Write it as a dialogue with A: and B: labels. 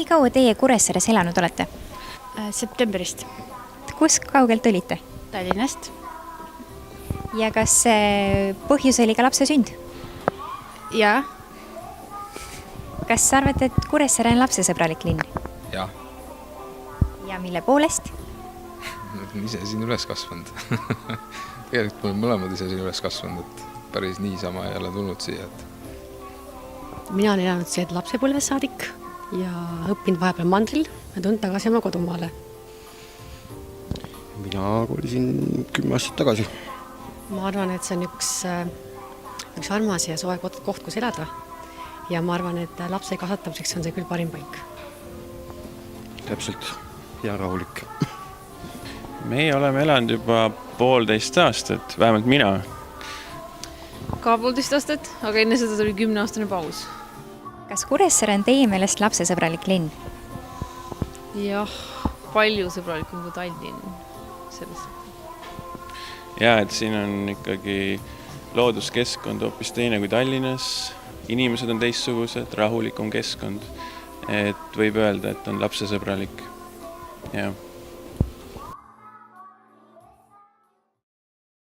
A: kaua teie Kuressaares elanud olete?
B: Septembrist.
A: Kus kaugelt olite?
B: Tallinnast.
A: Ja kas põhjus oli ka lapse sünd?
B: Ja.
A: Kas sa arvad, et Kuressaare on lapsesõbralik linn?
C: Jah.
A: Ja mille poolest?
C: Ise siin üles kasvanud. Tegelikult me mõlemad ise siin üles kasvanud, et päris niisama ei ole tulnud siia.
D: Mina olen elanud siia lapsepõlvest saadik ja õppinud vahepeal mandril ja tulnud tagasi oma kodumaale.
E: Mina kolisin 10 aastat tagasi.
D: Ma arvan, et see on üks armas ja soe koht, kus elada. Ja ma arvan, et lapse kasvatamiseks on see küll parim paik.
E: Täpselt ja rahulik.
F: Meie oleme elanud juba 1,5 aastat, vähemalt mina.
B: Ka 1,5 aastat, aga enne seda tuli 10-aastane paus.
A: Kas Kuressaare on teie meelest lapsesõbralik linn?
B: Jah, palju sõbralikum kui Tallinn.
F: Ja, et siin on ikkagi looduskeskkond hoopis teine kui Tallinnas. Inimesed on teistsugused, rahulikum keskkond. Et võib öelda, et on lapsesõbralik. Ja.